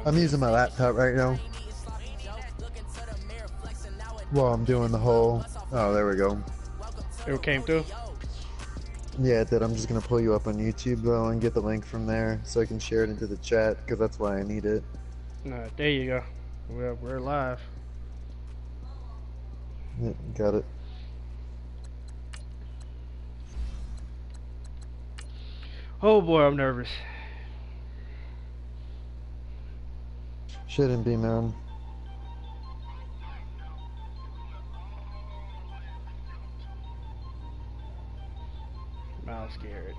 I'm using my laptop right now. Well, I'm doing the whole. Oh, there we go. It came through? Yeah, it did. I'm just gonna pull you up on YouTube though and get the link from there so I can share it into the chat because that's why I need it. No, there you go. We're live. Yeah, got it. Oh boy, I'm nervous. Shouldn't be, man. I'm scared.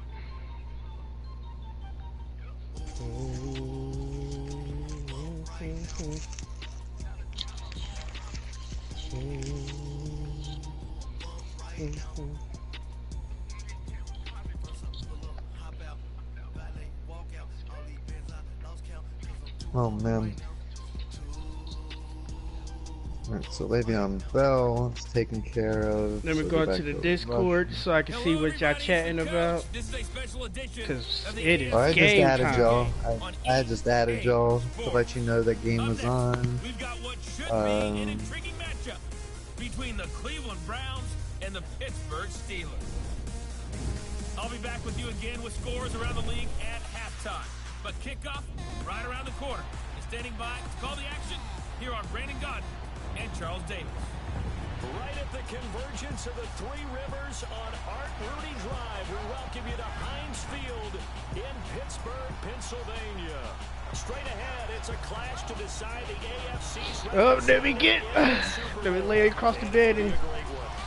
Oh man. Alright, so Le'Veon Bell is taken care of. Let me so go to the Discord so I can see what y'all chatting about. Cause it is I game just added time. y'all. I just added y'all to let you know that game was on. Between the Cleveland Browns and the Pittsburgh Steelers. I'll be back with you again with scores around the league at halftime. But kickoff right around the corner. And standing by to call the action, here are Brandon Gott and Charles Davis. Right at the convergence of the Three Rivers on Art Rooney Drive, we welcome you to Heinz Field in Pittsburgh, Pennsylvania. Straight ahead, it's a clash to decide the AFC's. Oh, let me lay across the bed and.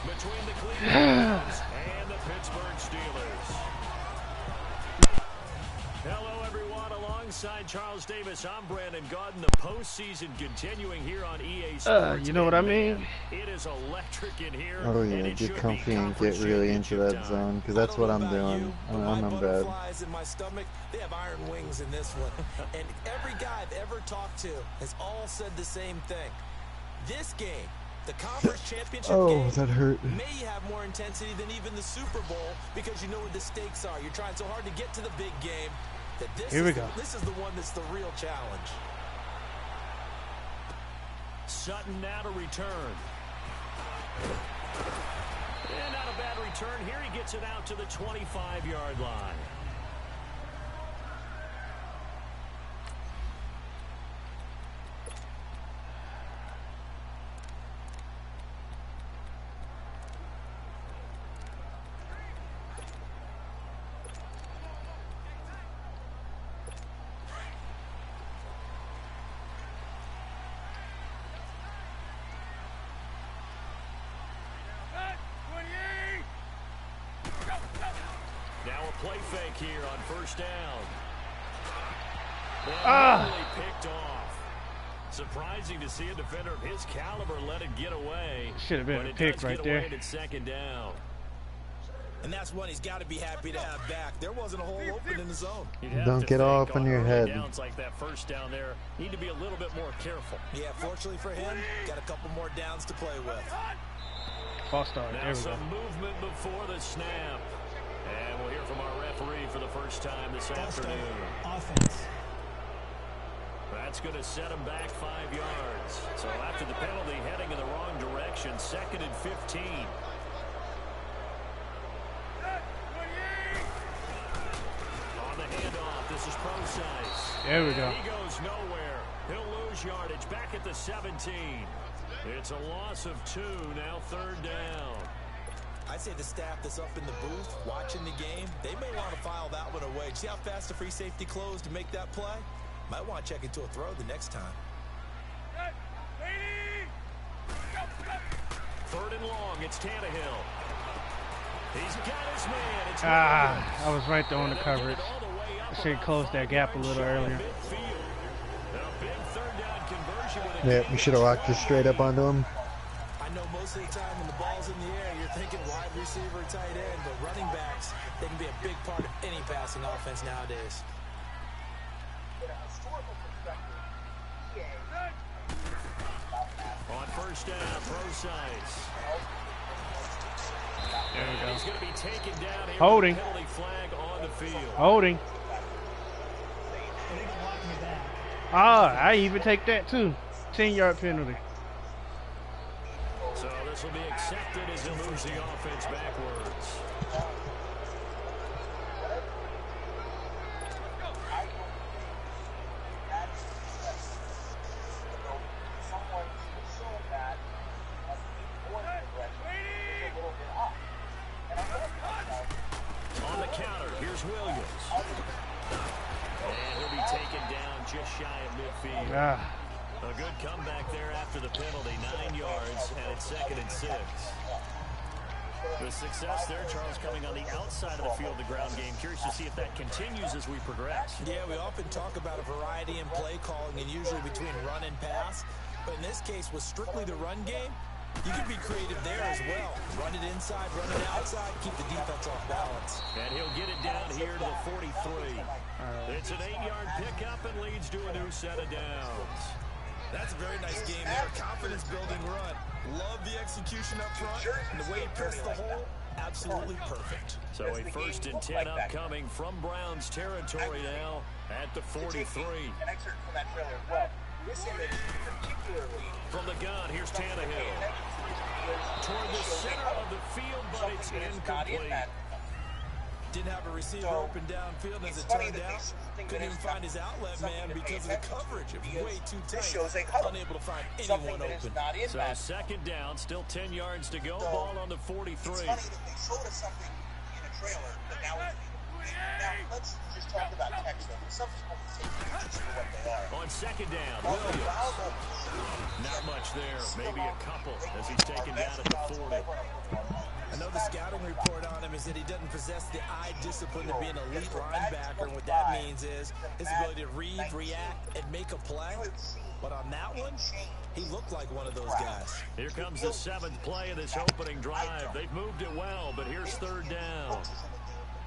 Between the Cleveland Browns and the Pittsburgh Steelers. Hello, everyone. Alongside Charles Davis, I'm Brandon Gott. The postseason continuing here on EA Sports. You know what I mean? It is electric in here. Oh yeah, get comfy and get really into that zone, because that's what I'm doing. I'm in bed. In my stomach, they have iron wings in this one. And every guy I've ever talked to has all said the same thing. This game, the conference championship game, that hurt. may have more intensity than even the Super Bowl because you know what the stakes are. You're trying so hard to get to the big game that Here we go. This is the one that's the real challenge. Sutton now to return. And not a bad return. Here he gets it out to the 25-yard line. Now a play fake here on first down. Well, really picked off. Surprising to see a defender of his caliber let it get away. Should have been a pick right there. At second down. And that's one he's got to be happy to have back. There wasn't a hole open in the zone. Don't get all up on your head. Downs like that first down there, need to be a little bit more careful. Yeah, fortunately for him, got a couple more downs to play with. False start. There we go. Some movement before the snap. And we'll hear from our referee for the first time this afternoon. Offense. That's going to set him back 5 yards. So after the penalty, heading in the wrong direction, 2nd and 15. On the handoff, this is Procise. There we go. He goes nowhere. He'll lose yardage back at the 17. It's a loss of 2, now 3rd down. I'd say the staff that's up in the booth watching the game, they may want to file that one away. See how fast the free safety closed to make that play? Might want to check into a throw the next time. 3rd and long, it's Tannehill. He's got his man. It's I was right there on the coverage. I should have closed that gap a little earlier. Yeah, we should have walked just straight up onto him. I know most of the time when the ball's in the air, you're thinking wide receiver, tight end, but running backs, they can be a big part of any passing offense nowadays. On first down, Procise. There we go. He's going to be taken down here. Holding. Penalty flag on the field. Holding. Ah, I even take that too. 10-yard penalty. So this will be accepted as it moves the offense backwards. On the counter, here's Williams. And he'll be taken down just shy of midfield. Ah. A good comeback there after the penalty, 9 yards, and it's 2nd and 6. The success there, Charles, coming on the outside of the field, the ground game. Curious to see if that continues as we progress. Yeah, we often talk about a variety in play calling and usually between run and pass. But in this case, with strictly the run game, you can be creative there as well. Run it inside, run it outside, keep the defense off balance. And he'll get it down here to the 43. It's an 8-yard pickup and leads to a new set of downs. That's a very nice game there. Confidence-building run. Love the execution up front. And the way he pressed the hole, absolutely perfect. So a 1st and 10 upcoming from Browns territory now at the 43. An excerpt from that trailer as well. This image particularly... From the gun, here's Tannehill. Toward the center of the field, but it's incomplete. Didn't have a receiver open downfield as it turned out. Couldn't even find his outlet man because of the coverage. It was way too tight. Unable to find anyone open. So 2nd down, still 10 yards to go. Ball on the 43. It's funny that they showed us something in a trailer, but now let's just talk about text. Some people take pictures for what they are. On 2nd down, Williams. Not much there. Maybe a couple as he's taken down at the 40. I know the scouting report on him is that he doesn't possess the eye discipline to be an elite linebacker. And what that means is his ability to read, react, and make a play. But on that one, he looked like one of those guys. Here comes the 7th play of this opening drive. They've moved it well, but here's 3rd down.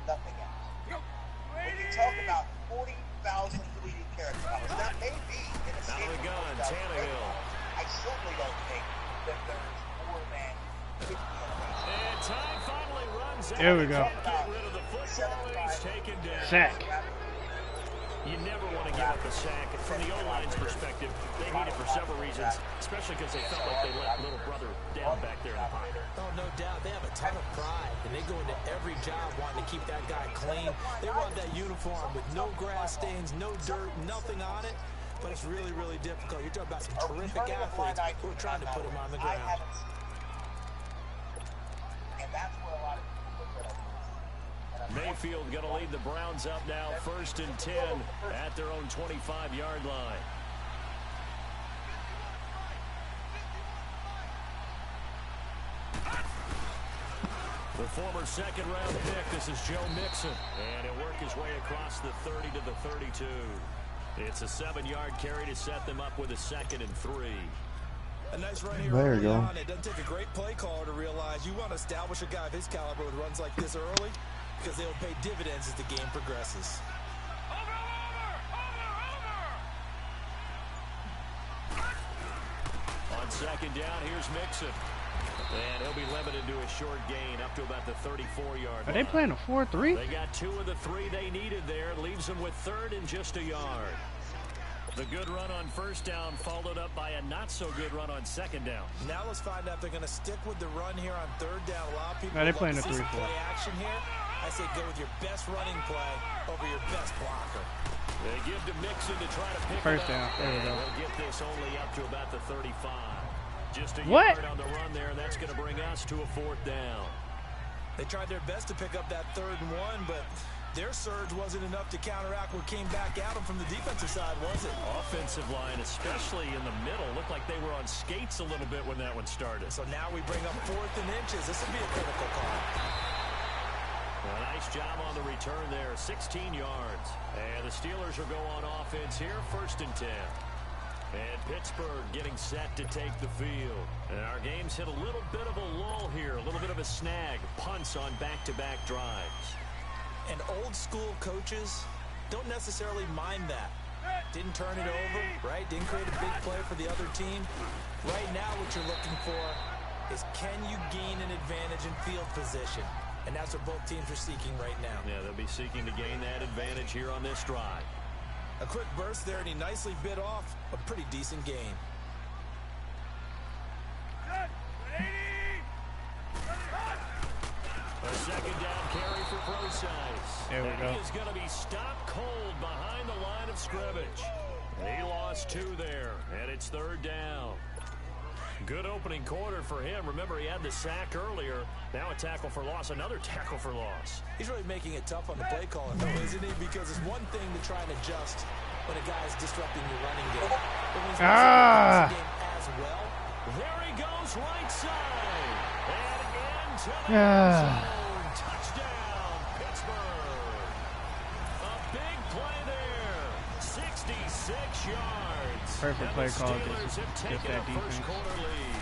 When you talk about 40,000 deleted characters, that may be in a Out of the gun, Tannehill. I certainly don't think that there's more than 50 of them. And time finally runs out. There we go. Get rid of the football, and he's taken down. Sack. You never want to give up a sack. From the O-line's perspective, they need it for several reasons, especially because they felt like they let little brother down back there in the pocket. Oh, no doubt. They have a ton of pride, and they go into every job wanting to keep that guy clean. They want that uniform with no grass stains, no dirt, nothing on it. But it's really, really difficult. You're talking about some terrific athletes who are trying to put him on the ground. And that's where a lot of people look at it. Mayfield going to lead the Browns up now, 1st and 10 at their own 25-yard line. The former 2nd-round pick, this is Joe Mixon. And he'll work his way across the 30 to the 32. It's a 7-yard carry to set them up with a 2nd and 3. A nice run here There you early go. on. It doesn't take a great play caller to realize you want to establish a guy of his caliber with runs like this early because they'll pay dividends as the game progresses. On 2nd down, here's Mixon. And he'll be limited to a short gain up to about the 34-yard line. Are they playing a 4-3? They got 2 of the 3 they needed there. Leaves them with 3rd and just a yard. The good run on 1st down followed up by a not-so-good run on 2nd down. Now let's find out if they're going to stick with the run here on 3rd down. A lot of people No, they're love playing to a see some 3-4. play action here. I say go with your best running play over your best blocker. They give to Mixon to try to pick First it up. down. There we go. They'll get this only up to about the 35. Just a What? yard on the run there, and that's going to bring us to a 4th down. They tried their best to pick up that 3rd and 1, but their surge wasn't enough to counteract what came back at them from the defensive side, was it? Offensive line, especially in the middle, looked like they were on skates a little bit when that one started. So now we bring up 4th and inches. This would be a critical call. A nice job on the return there, 16 yards. And the Steelers will go on offense here, 1st and 10. And Pittsburgh getting set to take the field. And our game's hit a little bit of a lull here, a little bit of a snag. Punts on back-to-back drives. And old school coaches don't necessarily mind that. Didn't turn it over, right? Didn't create a big play for the other team. Right now what you're looking for is can you gain an advantage in field position? And that's what both teams are seeking right now. Yeah, they'll be seeking to gain that advantage here on this drive. A quick burst there, and he nicely bit off a pretty decent gain. A second down carry for Procise. There we go. He is going to be stopped cold behind the line of scrimmage. He lost 2 there, and it's 3rd down. Good opening quarter for him. Remember, he had the sack earlier. Now a tackle for loss, another tackle for loss. He's really making it tough on the play caller, though, isn't he? Because it's one thing to try and adjust when a guy is disrupting your running game. But when he's passing the game as well. There he goes, right side. And into the end zone. Touchdown, Pittsburgh. A big play there. 66 yards. Perfect play call. Just that defense. First quarter lead.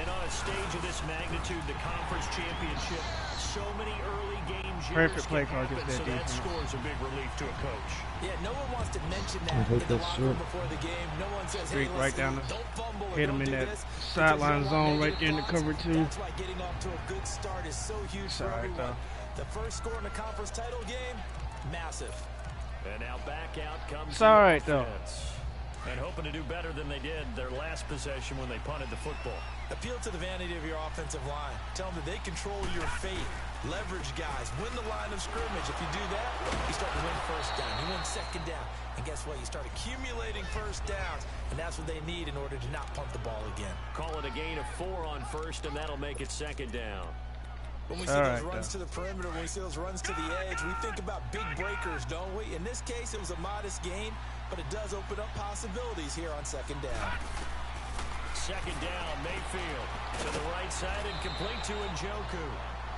And on a stage of this magnitude, the conference championship, so many early game jitters. Perfect play call. Just that so that defense. scores a big relief to a coach. Yeah, no one wants to mention that in the locker room before the game. No one says, hey, Right down don't fumble or hit him don't in do that this. sideline zone right there in the cover 2. That's why getting off to a good start is so huge for everyone. The first score in the conference title game, massive. And now back out comes It's all right, though. And hoping to do better than they did their last possession when they punted the football. Appeal to the vanity of your offensive line. Tell them that they control your fate. Leverage guys. Win the line of scrimmage. If you do that, you start to win first down. You win second down. And guess what? You start accumulating first downs. And that's what they need in order to not punt the ball again. Call it a gain of 4 on first, and that'll make it second down. When we see those runs to the perimeter, when we see those runs to the edge, we think about big breakers, don't we? In this case, it was a modest gain, but it does open up possibilities here on second down. Second down, Mayfield to the right side and complete to Njoku.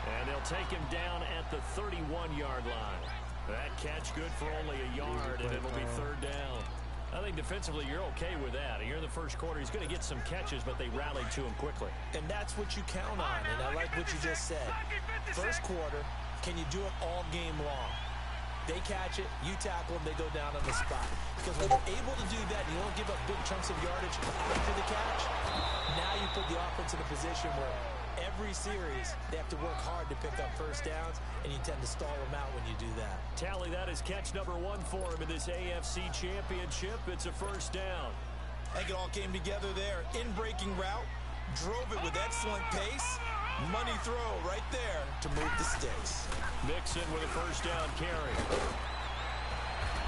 And they'll take him down at the 31-yard line. That catch good for only a yard, and it'll be 3rd down. I think defensively you're okay with that. Here in the first quarter, he's going to get some catches, but they rallied to him quickly. And that's what you count on, and I like what you just said. First quarter, can you do it all game long? They catch it, you tackle them, they go down on the spot. Because when you're able to do that, and you don't give up big chunks of yardage after the catch, now you put the offense in a position where every series they have to work hard to pick up first downs, and you tend to stall them out when you do that. Tally, that is catch number 1 for him in this AFC Championship. It's a first down. I think it all came together there. In-breaking route, drove it with excellent pace. Money throw right there to move the sticks. Mixon with a first down carry.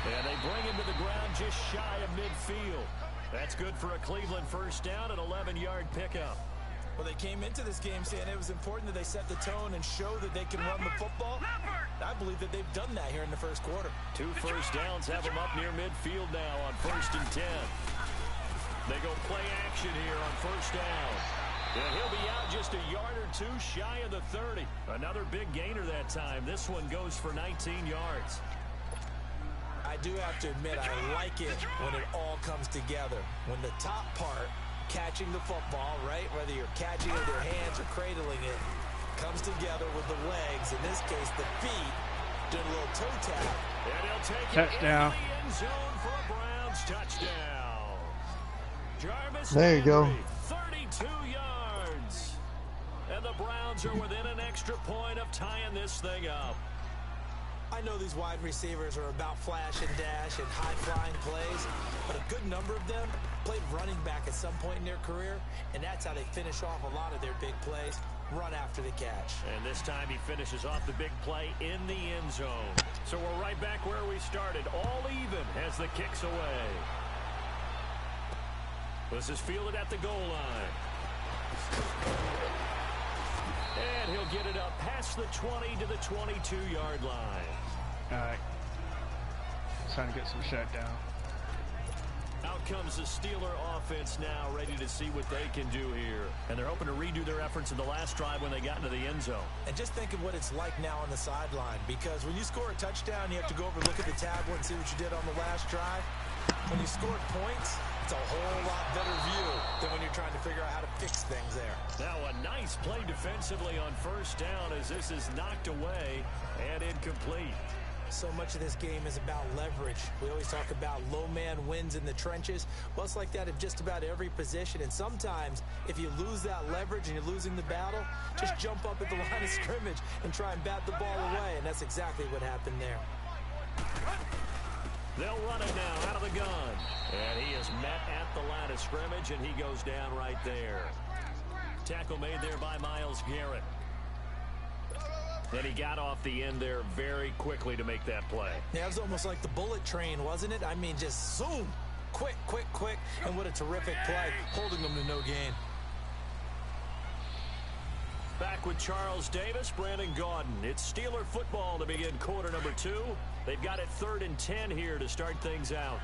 And they bring him to the ground just shy of midfield. That's good for a Cleveland first down, an 11-yard pickup. Well, they came into this game saying it was important that they set the tone and show that they can run the football. I believe that they've done that here in the first quarter. 2 first downs have them up near midfield now on 1st and 10. They go play action here on first down. And he'll be out just a yard or 2 shy of the 30. Another big gainer that time. This one goes for 19 yards. I do have to admit, I like it when it all comes together. When the top part, catching the football, right, whether you're catching it with your hands or cradling it, comes together with the legs, in this case the feet, doing a little toe tap. And he'll take touchdown. it in the end zone for a Browns touchdown. Jarvis there you go. 32 yards. And the Browns are within an extra point of tying this thing up. I know these wide receivers are about flash and dash and high-flying plays, but a good number of them played running back at some point in their career, and that's how they finish off a lot of their big plays, run after the catch. And this time he finishes off the big play in the end zone. So we're right back where we started, all even as the kick's away. This is fielded at the goal line. And he'll get it up past the 20 to the 22-yard line. All right. Trying to get some shutdown. Out comes the Steeler offense now, ready to see what they can do here. And they're hoping to redo their efforts in the last drive when they got into the end zone. And just think of what it's like now on the sideline, because when you score a touchdown, you have to go over and look at the tablet and see what you did on the last drive. When you scored points, it's a whole lot better view than when you're trying to figure out how to fix things there. Now a nice play defensively on first down as this is knocked away and incomplete. So much of this game is about leverage. We always talk about low man wins in the trenches. Well, it's like that in just about every position. And sometimes, if you lose that leverage and you're losing the battle, just jump up at the line of scrimmage and try and bat the ball away. And that's exactly what happened there. They'll run it now out of the gun. And he is met at the line of scrimmage, and he goes down right there. Tackle made there by Myles Garrett. And he got off the end there very quickly to make that play. Yeah, it was almost like the bullet train, wasn't it? I mean, just zoom. Quick, quick, quick. And what a terrific play, holding them to no gain. Back with Charles Davis, Brandon Gaudin. It's Steeler football to begin quarter number 2. They've got it 3rd and 10 here to start things out.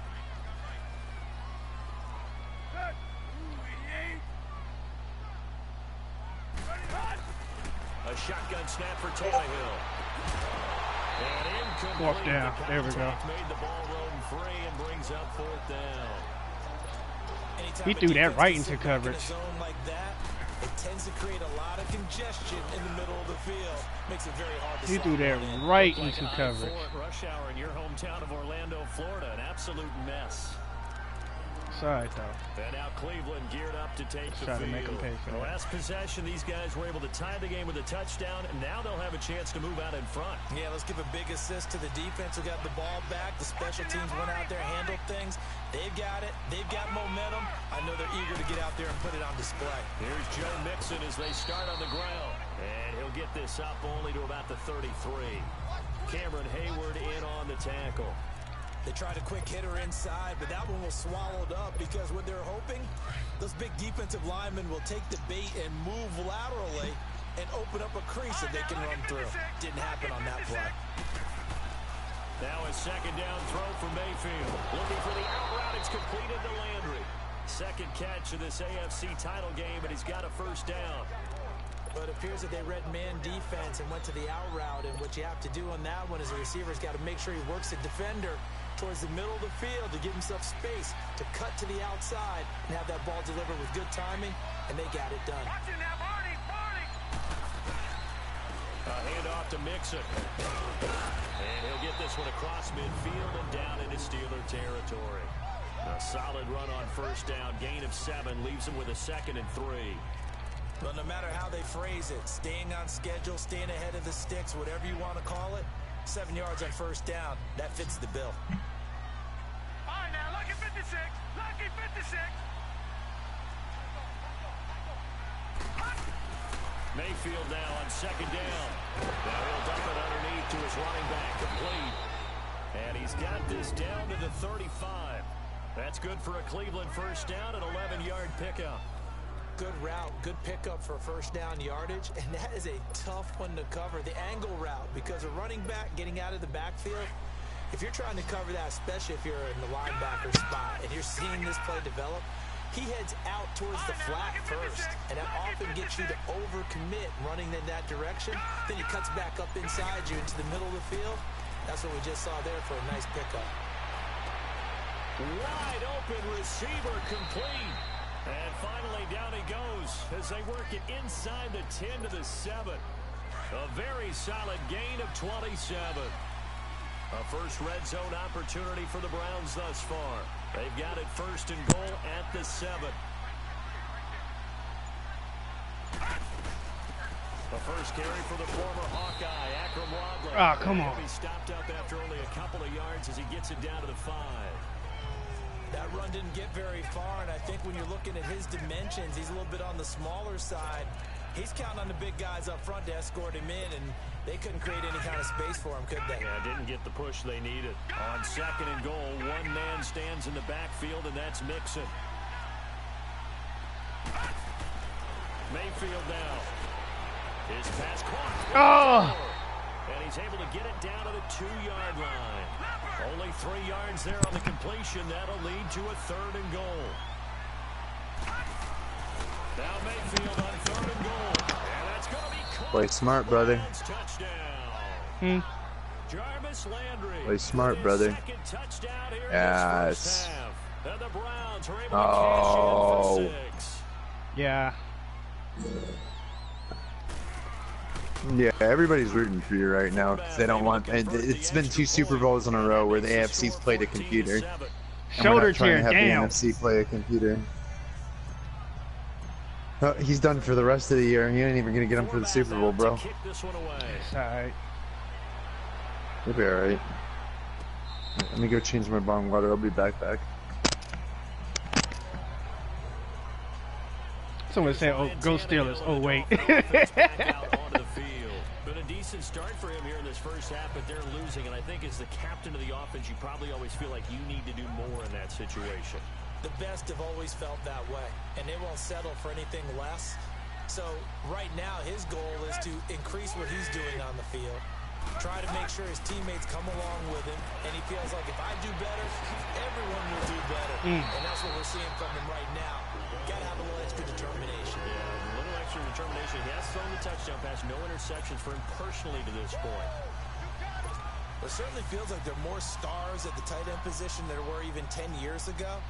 A shotgun snap for Tannehill. And incomplete. Fourth down. There we go. Made the ball roam free and brings up 4th down. Anytime He threw that right into coverage. In a zone like that, it tends to create a lot of congestion in the middle of the field. Makes it very hard to He threw that in. right Like into I-4 coverage. at rush hour in your hometown of Orlando, Florida. An absolute mess. Side though. And now Cleveland geared up to take the Try to field. make 'em pay for The that. last possession, these guys were able to tie the game with a touchdown, and now they'll have a chance to move out in front. Yeah, let's give a big assist to the defense who got the ball back. The special teams went out there, handled things. They've got it. They've got momentum. I know they're eager to get out there and put it on display. Here's Joe Mixon as they start on the ground. And he'll get this up only to about the 33. Cameron Hayward in on the tackle. They tried a quick hitter inside, but that one was swallowed up because what they're hoping, those big defensive linemen will take the bait and move laterally and open up a crease that they can run through. Didn't happen on that play. Now a 2nd down throw for Mayfield. Looking for the out route. It's completed to Landry. 2nd catch of this AFC title game, and he's got a 1st down. But it appears that they read man defense and went to the out route, and what you have to do on that one is the receiver's got to make sure he works the defender towards the middle of the field to give himself space to cut to the outside and have that ball delivered with good timing, and they got it done. A handoff to Mixon. And he'll get this one across midfield and down into Steeler territory. A solid run on 1st down. Gain of 7 leaves him with a 2nd and 3. But no matter how they phrase it, staying on schedule, staying ahead of the sticks, whatever you want to call it, 7 yards on 1st down, that fits the bill. All right, now, lucky 56. Lucky 56. Mayfield now on 2nd down. Now he'll dump it underneath to his running back, complete. And he's got this down to the 35. That's good for a Cleveland 1st down, an 11-yard pickup. Good route, good pickup for 1st down yardage, and that is a tough one to cover, the angle route, because a running back getting out of the backfield, if you're trying to cover that, especially if you're in the linebacker spot and you're seeing this play develop, he heads out towards the flat first, and that often gets you to overcommit running in that direction. Then he cuts back up inside you into the middle of the field. That's what we just saw there for a nice pickup. Wide open receiver, complete. And finally down he goes as they work it inside the 10 to the 7. A very solid gain of 27. A first red zone opportunity for the Browns thus far. They've got it 1st and goal at the 7. The first carry for the former Hawkeye, Akram Wadley. Ah, come on. He'll be stopped up after only a couple of yards as he gets it down to the 5. That run didn't get very far, and I think when you're looking at his dimensions, he's a little bit on the smaller side. He's counting on the big guys up front to escort him in, and they couldn't create any kind of space for him, could they? Yeah, didn't get the push they needed. On 2nd and goal, one man stands in the backfield, and that's Mixon. Mayfield now. His pass caught. Oh! And he's able to get it down to the 2-yard line. Only 3 yards there on the completion. That'll lead to a 3rd and goal. Now Mayfield on 3rd and goal. And that's going to be caught. Play smart, brother. Touchdown. Jarvis Landry. Play smart, brother. Second touchdown here in Yes. this first half. And the Browns are able to cash in for 6. Yeah. Yeah, everybody's rooting for you right now because they don't want. It's been 2 Super Bowls in a row where the AFC's played a computer. And we're Shoulder not trying tear to have down. the NFC play a computer. He's done for the rest of the year, and you ain't even gonna get him for the Super Bowl, bro. Kick this one away. It's alright. You'll be alright. Let me go change my bong water. I'll be back. Someone said, "Oh, go Steelers." Oh wait. Been a decent start for him here in this first half, but they're losing. And I think as the captain of the offense, you probably always feel like you need to do more in that situation. The best have always felt that way, and they won't settle for anything less. So right now, his goal is to increase what he's doing on the field, try to make sure his teammates come along with him, and he feels like if I do better, everyone will do better. And that's what we're seeing from him right now. Got to have a little extra determination. Yeah, a little extra determination. He has thrown the touchdown pass, no interceptions for him personally to this point. It certainly feels like there are more stars at the tight end position than there were even 10 years ago.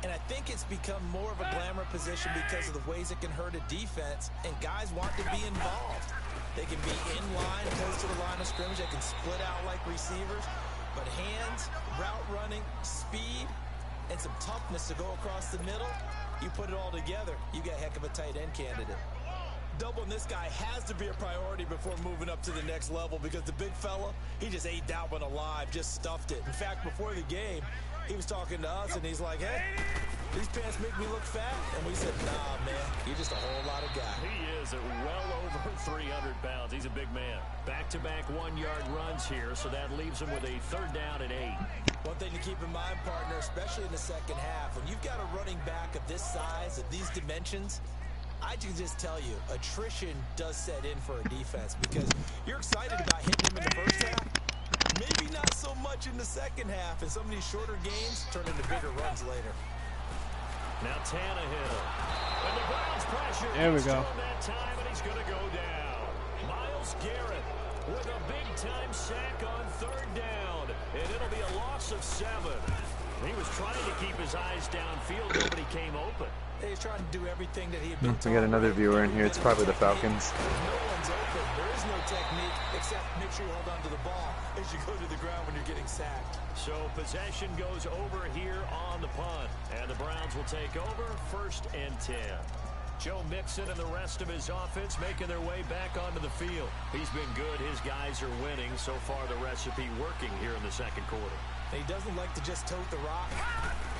And I think it's become more of a glamour position because of the ways it can hurt a defense, and guys want to be involved. They can be in line, close to the line of scrimmage. They can split out like receivers. But hands, route running, speed, and some toughness to go across the middle, you put it all together, you got a heck of a tight end candidate. Doubling this guy has to be a priority before moving up to the next level because the big fella, he just ate that one alive, just stuffed it. In fact, before the game, he was talking to us, and he's like, hey, these pants make me look fat. And we said, nah, man, you're just a whole lot of guy. He is at well over 300 pounds. He's a big man. Back-to-back one-yard runs here, so that leaves him with a 3rd down and 8. One thing to keep in mind, partner, especially in the second half, when you've got a running back of this size, of these dimensions, I can just tell you, attrition does set in for a defense because you're excited about hitting him in the first half. Maybe not so much in the second half, and some of these shorter games turn into bigger runs later. Now Tannehill. And the Browns pressure. There we go. That time, and he's going to go down. Myles Garrett with a big-time sack on 3rd down. And it'll be a loss of 7. He was trying to keep his eyes downfield. Nobody came open. He's trying to do everything that he had been We got another viewer in here. It's probably the Falcons. No one's open. There is no technique except make sure you hold on to the ball as you go to the ground when you're getting sacked. So possession goes over here on the punt. And the Browns will take over 1st and 10. Joe Mixon and the rest of his offense making their way back onto the field. He's been good. His guys are winning. So far, the recipe working here in the second quarter. He doesn't like to just tote the rock.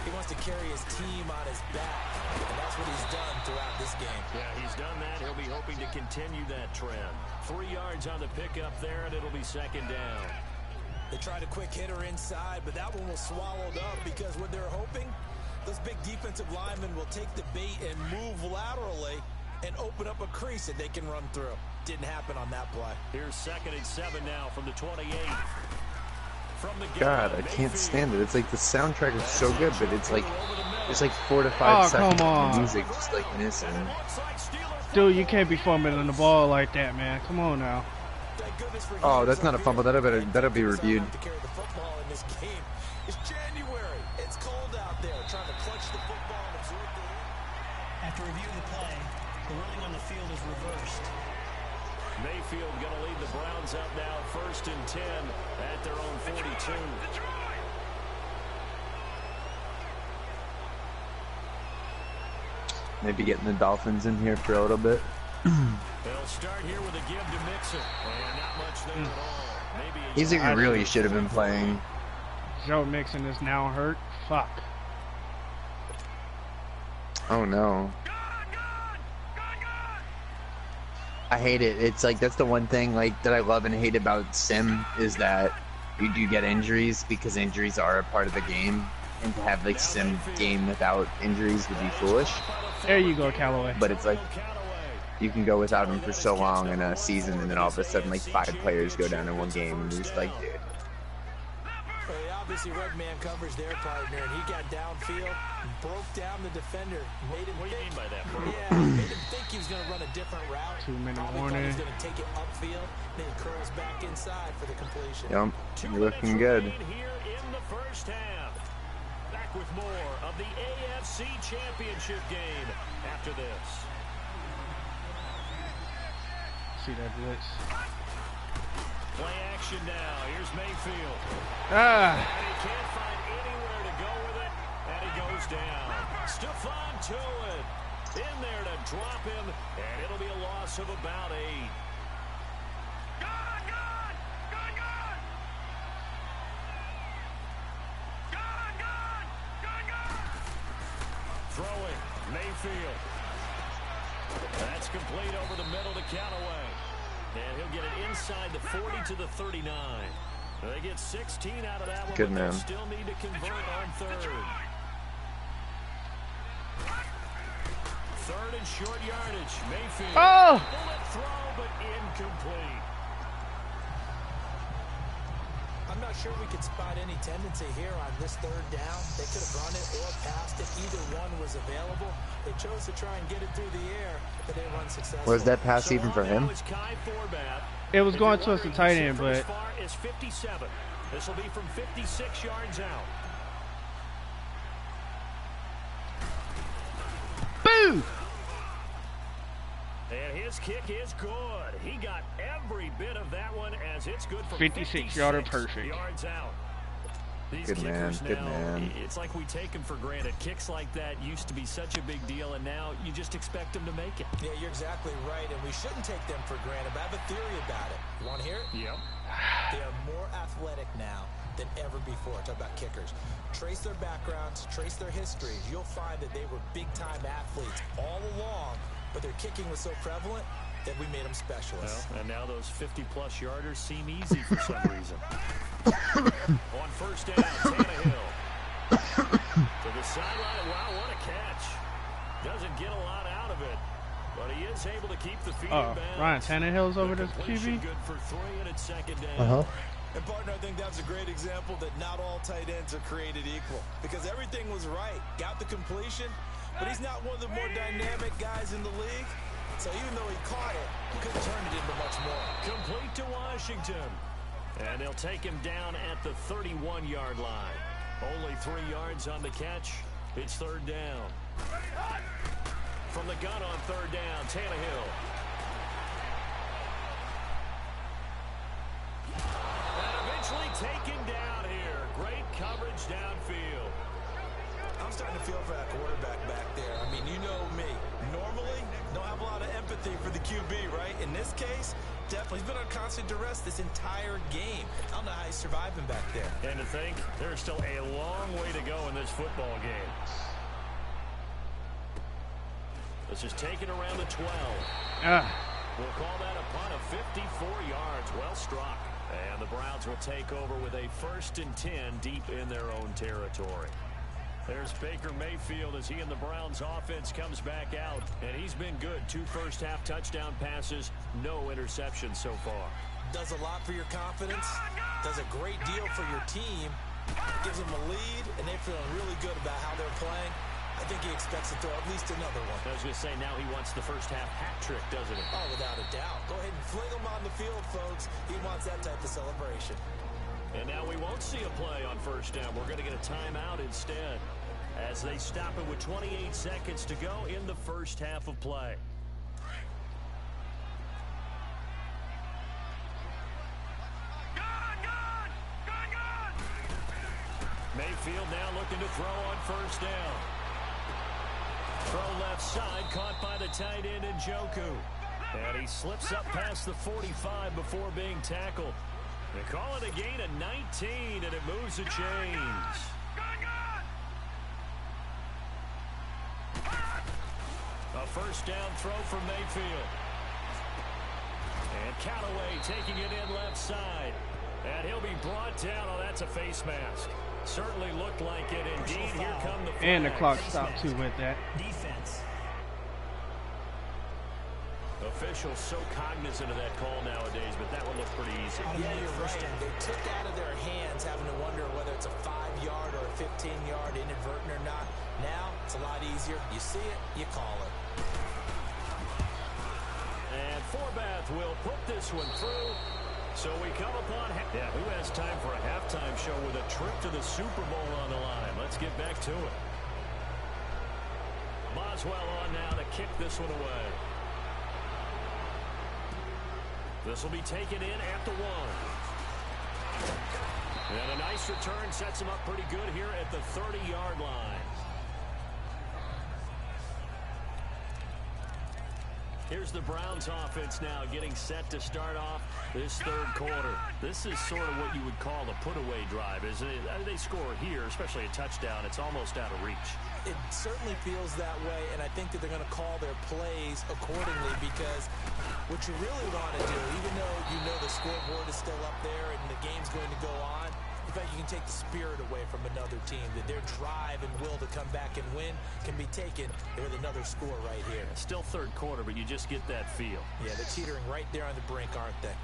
He wants to carry his team on his back, and that's what he's done throughout this game. Yeah, he's done that. He'll be hoping to continue that trend. 3 yards on the pickup there, and it'll be 2nd down. They tried a quick hitter inside, but that one was swallowed up because what they're hoping, those big defensive linemen will take the bait and move laterally and open up a crease that they can run through. Didn't happen on that play. Here's 2nd and 7 now from the 28. God, I can't stand it. It's like the soundtrack is so good, but it's like there's like 4 to 5 seconds of music just like missing. Dude, you can't be fumbling the ball like that, man. Come on now. Oh, that's not a fumble. That'll be reviewed. It's January. It's cold out there. Trying to clutch the football and absorb the wind. After reviewing the play, the ruling on the field is reversed. Mayfield going to lead the Browns up now, 1st and 10 at their own 42. Maybe getting the Dolphins in here for a little bit. They'll start here with a give to Mixon. And not much there at all. Maybe He's really should have been playing. Joe Mixon is now hurt. Fuck. Oh no. I hate it. It's like that's the one thing like that I love and hate about Sim is that you do get injuries because injuries are a part of the game, and to have like Sim game without injuries would be foolish. There you go, Callaway. But it's like you can go without him for so long in a season, and then all of a sudden like 5 players go down in one game, and you're just like, dude. Obviously, red man covers their partner, and he got downfield, broke down the defender, made him What do you mean by that? Yeah, made him think he was going to run a different route. 2-minute Probably warning. thought he was going to take it upfield, then he curls back inside for the completion. Yep, you're looking good. Here in the first half. Back with more of the AFC Championship game after this. See that blitz. Play action now. Here's Mayfield. Ah. And he can't find anywhere to go with it, and he goes down. Stephon Tuitt in there to drop him, and it'll be a loss of about 8. throwing. Mayfield. That's complete over the middle to Callaway. And he'll get it inside the 40 to the 39. They get 16 out of that one, Good but man. they still need to convert on third. Third and short yardage. Mayfield. Oh! Bullet throw, but incomplete. I'm not sure we could spot any tendency here on this third down. They could have run it or passed it. Either one was available. They chose to try and get it through the air, but they run successful. Was that pass even for him? It was going towards the tight end, but is 57. This will be from 56 yards out. boo! And his kick is good. He got every bit of that one as it's good for 56 yarder perfect. Yards out. These Good man, kickers good now, man. it's like we take them for granted. Kicks like that used to be such a big deal, and now you just expect them to make it. Yeah, you're exactly right, and we shouldn't take them for granted, but I have a theory about it. You want to hear it? Yep. They are more athletic now than ever before. Talk about kickers. Trace their backgrounds, trace their histories. You'll find that they were big-time athletes all along, but their kicking was so prevalent that we made them specialists. Well, and now those 50-plus yarders seem easy for some reason. On first down, Tannehill. To the sideline. Wow, what a catch. Doesn't get a lot out of it, but he is able to keep the feet in bounds. Ryan Tannehill's over the QB? Good for 3, and it's second down. And partner, I think that's a great example that not all tight ends are created equal, because everything was right. Got the completion, but he's not one of the more dynamic guys in the league. So even though he caught it, he couldn't turn it into much more. Complete to Washington. And they'll take him down at the 31-yard line. Only 3 yards on the catch. It's third down. From the gun on third down, Tannehill. And eventually taken down here. Great coverage downfield. I'm starting to feel for that quarterback back there. I mean, you know me. Normally, don't have a lot of empathy for the QB, right? In this case, definitely. He's been on constant duress this entire game. I don't know how he's surviving back there. And to think, there's still a long way to go in this football game. This is taken around the 12. We'll call that a punt of 54 yards. Well struck. And the Browns will take over with a 1st and 10 deep in their own territory. There's Baker Mayfield as he and the Browns offense comes back out. And he's been good. 2 first-half touchdown passes, no interceptions so far. Does a lot for your confidence. Does a great deal for your team. Gives them a lead, and they're feeling really good about how they're playing. I think he expects to throw at least another one. I was going to say, now he wants the first-half hat trick, doesn't he? Oh, without a doubt. Go ahead and fling him on the field, folks. He wants that type of celebration. And now we won't see a play on first down. We're going to get a timeout instead, as they stop it with 28 seconds to go in the first half of play. Mayfield now looking to throw on first down. Throw left side, caught by the tight end Njoku. And he slips up past the 45 before being tackled. They call it a gain of 19, and it moves the chains. A first down throw from Mayfield. And Callaway taking it in left side. And he'll be brought down. Oh, that's a face mask. Certainly looked like it indeed. Here come the flags. And the clock stopped too with that. Defense. Officials so cognizant of that call nowadays, but that one looked pretty easy. Yeah, you're right. They took out of their hands having to wonder whether it's a 5-yard or a 15-yard inadvertent or not. Now, it's a lot easier. You see it, you call it. And Forbath will put this one through. So we come upon... Yeah, who has time for a halftime show with a trip to the Super Bowl on the line? Let's get back to it. Boswell on now to kick this one away. This will be taken in at the 1. And a nice return sets him up pretty good here at the 30-yard line. Here's the Browns offense now getting set to start off this third quarter. This is sort of what you would call a put-away drive, isn't it? They score here, especially a touchdown. It's almost out of reach. It certainly feels that way, and I think that they're going to call their plays accordingly, because what you really want to do, even though you know the scoreboard is still up there and the game's going to go on, in fact, you can take the spirit away from another team, that their drive and will to come back and win can be taken with another score right here. Still third quarter, but you just get that feel. Yeah, they're teetering right there on the brink, aren't they?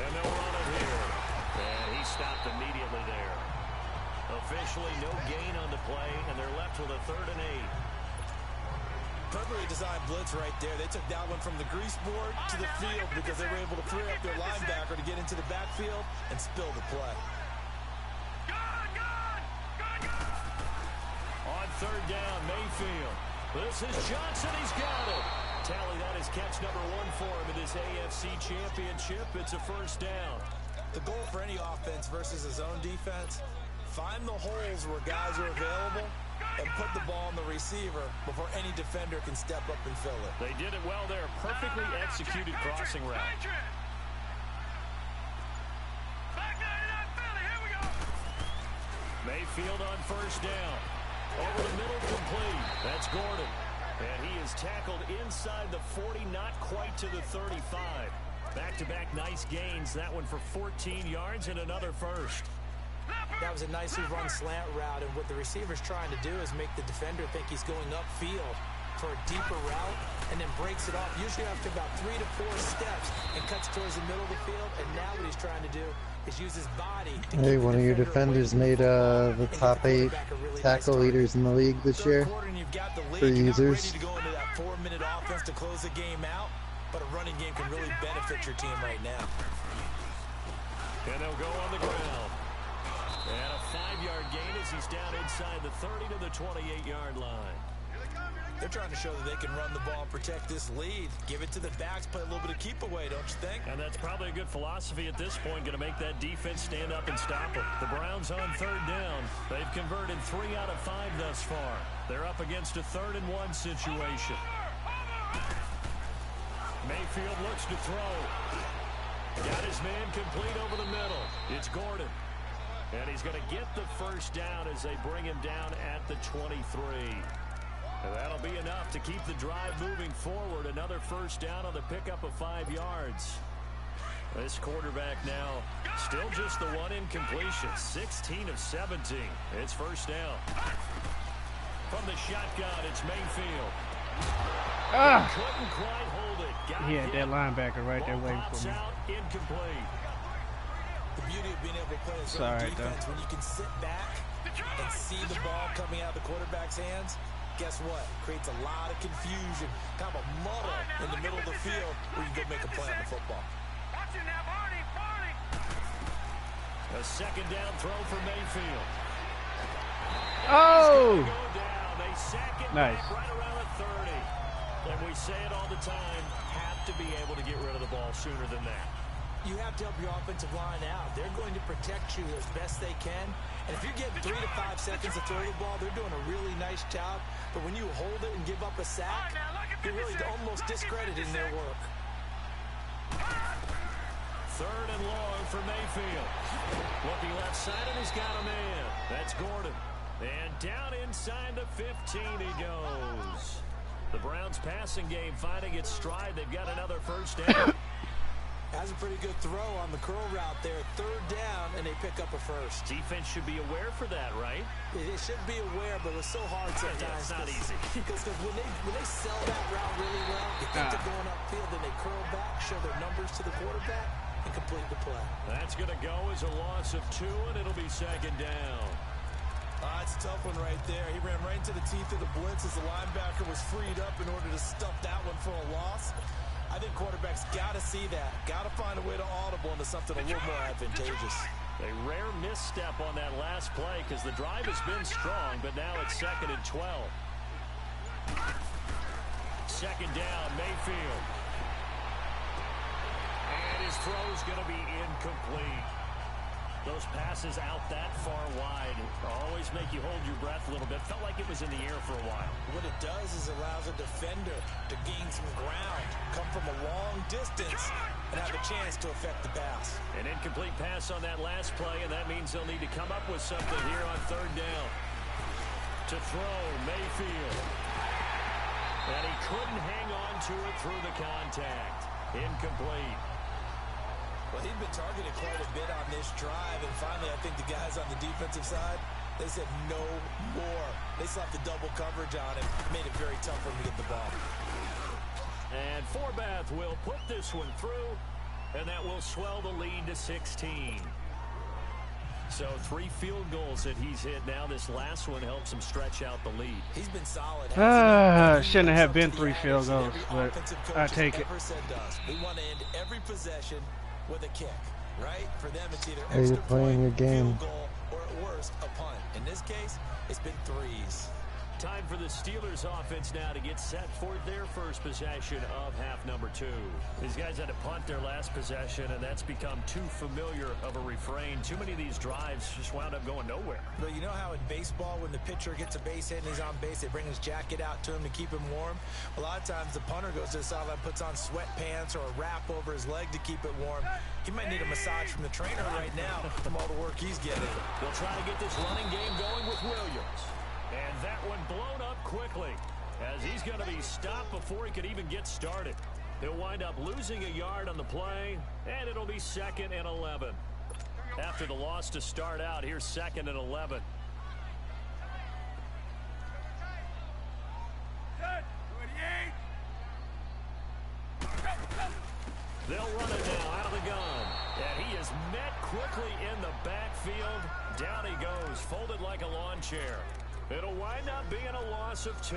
And they'll run it here. And he stopped immediately there. Officially no gain on the play, and they're left with a 3rd and 8. Perfectly designed blitz right there. They took that one from the grease board to the field because they were able to free up their linebacker to get into the backfield and spill the play. On 3rd down, Mayfield. This is Johnson. He's got it. Tally, that is catch number 1 for him in this AFC Championship. It's a 1st down. The goal for any offense versus his own defense, find the holes where guys are available and put the ball on the receiver before any defender can step up and fill it. They did it well there. Perfectly executed crossing route. Mayfield on 1st down. Over the middle, complete. That's Gordon. And he is tackled inside the 40, not quite to the 35. Back-to-back nice gains. That one for 14 yards and another 1st. That was a nicely run slant route, and what the receiver's trying to do is make the defender think he's going upfield for a deeper route, and then breaks it off, usually after about 3 to 4 steps, and cuts towards the middle of the field. And now what he's trying to do is use his body to Hey, keep one the of your defender defenders away from made the the football top and 8 give the quarterback a really tackle nice leaders in the league this year Third quarter, and you've got the lead. for You're not users. ready to go into that 4-minute offense to close the game out, but a running game can really benefit your team right now. And they'll go on the ground. And a 5-yard gain as he's down inside the 30 to the 28-yard line. They're trying to show that they can run the ball, protect this lead, give it to the backs, play a little bit of keep away, don't you think? And that's probably a good philosophy at this point, going to make that defense stand up and stop them. The Browns on 3rd down. They've converted 3 out of 5 thus far. They're up against a 3rd and 1 situation. Mayfield looks to throw. Got his man complete over the middle. It's Gordon. And he's going to get the 1st down as they bring him down at the 23. And that'll be enough to keep the drive moving forward. Another 1st down on the pickup of 5 yards. This quarterback now still just the 1 incompletion. 16 of 17. It's 1st down. From the shotgun, it's Mayfield. Couldn't quite hold it. He had that linebacker right there waiting for me. Out, incomplete. The beauty of being able to play a zone defense, when you can sit back and see the ball coming out of the quarterback's hands, guess what? Creates a lot of confusion, kind of a muddle in the middle of the field where you can go make a play on the football. A 2nd down throw for Mayfield. Oh! Go down. They sack it Nice. back right around the 30. And we say it all the time, have to be able to get rid of the ball sooner than that. You have to help your offensive line out. They're going to protect you as best they can. And if you get 3 to 5 seconds to throw the ball, they're doing a really nice job. But when you hold it and give up a sack, you're really almost discrediting their work. 3rd and long for Mayfield. Looking left side, and he's got a man. That's Gordon. And down inside the 15 he goes. The Browns passing game finding its stride. They've got another 1st down. Has a pretty good throw on the curl route there. 3rd down, and they pick up a 1st. Defense should be aware for that, right? It should be aware, but it's so hard sometimes. Yeah, it's not easy. Because when they sell that route really well, you think they're going upfield, then they curl back, show their numbers to the quarterback, and complete the play. That's going to go as a loss of 2, and it'll be 2nd down. It's a tough one right there. He ran right into the teeth of the blitz as the linebacker was freed up in order to stuff that one for a loss. I think quarterbacks got to see that. Got to find a way to audible into something a little more advantageous. A rare misstep on that last play because the drive has been strong, but now it's 2nd and 12. 2nd down, Mayfield. And his throw is going to be incomplete. Those passes out that far wide always make you hold your breath a little bit. Felt like it was in the air for a while. What it does is allows a defender to gain some ground, come from a long distance, and have a chance to affect the pass. An incomplete pass on that last play, and that means they'll need to come up with something here on third down. To throw, Mayfield. And he couldn't hang on to it through the contact. Incomplete. Well, he'd been targeted quite a bit on this drive, and finally I think the guys on the defensive side, they said no more. They slapped the double coverage on him, made it very tough for him to get the ball. And Forbath will put this one through, and that will swell the lead to 16. So 3 field goals that he's hit now. This last one helps him stretch out the lead. He's been solid. Shouldn't have been 3 field goals, but I take it. We want to end every possession with a kick, right? For them, it's either Hey, you're playing your game. field goal, or at worst, a punt. In this case, it's been 3s. Time for the Steelers offense now to get set for their first possession of half number 2. These guys had to punt their last possession, and that's become too familiar of a refrain. Too many of these drives just wound up going nowhere. But you know how in baseball, when the pitcher gets a base hit and he's on base, they bring his jacket out to him to keep him warm? A lot of times the punter goes to the sideline, puts on sweatpants or a wrap over his leg to keep it warm. He might need a massage from the trainer right now from all the work he's getting. They'll try to get this running game going with Williams. And that one blown up quickly as he's going to be stopped before he could even get started. He'll wind up losing a yard on the play, and it'll be 2nd and 11. After the loss to start out, here's 2nd and 11. They'll run it now out of the gun. And he is met quickly in the backfield. Down he goes, folded like a lawn chair. It'll wind up being a loss of 2.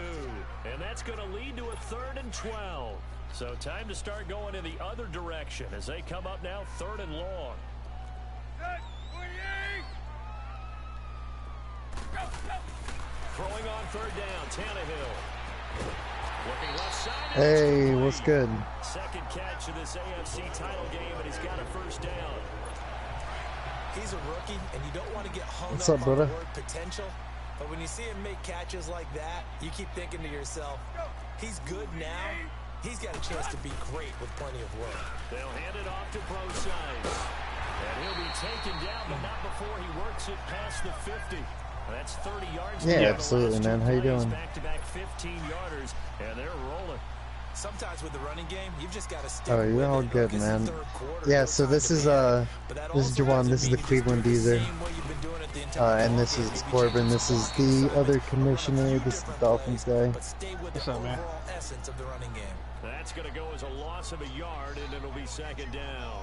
And that's going to lead to a 3rd and 12. So time to start going in the other direction as they come up now 3rd and long. Throwing on 3rd down, Tannehill. Looking left side. Hey, what's good? Second catch of this AFC title game, and he's got a 1st down. He's a rookie, and you don't want to get hung What's up up, on the brother? word potential. But when you see him make catches like that, you keep thinking to yourself, he's good now. He's got a chance to be great with plenty of work. They'll hand it off to Broside. And he'll be taken down, but not before he works it past the 50. That's 30 yards. Yeah, absolutely, man. How you doing? Back-to-back 15-yarders, and they're rolling. Sometimes with the running game, you've just got to stick Oh, you're with all it. good, Look, it's the man. third quarter, Yeah, no so time this to is panic. But that this is also Jawan. doesn't This is mean the you just Cleveland do the Beezer. same way you've been doing it the entire And this ball is game. Maybe Corbin. change This the is philosophy, the other run commissioner. a few This is the different Dolphins plays, guy. but stay with What's the up, man? overall essence of the running game. That's going to go as a loss of a yard, and it'll be 2nd down.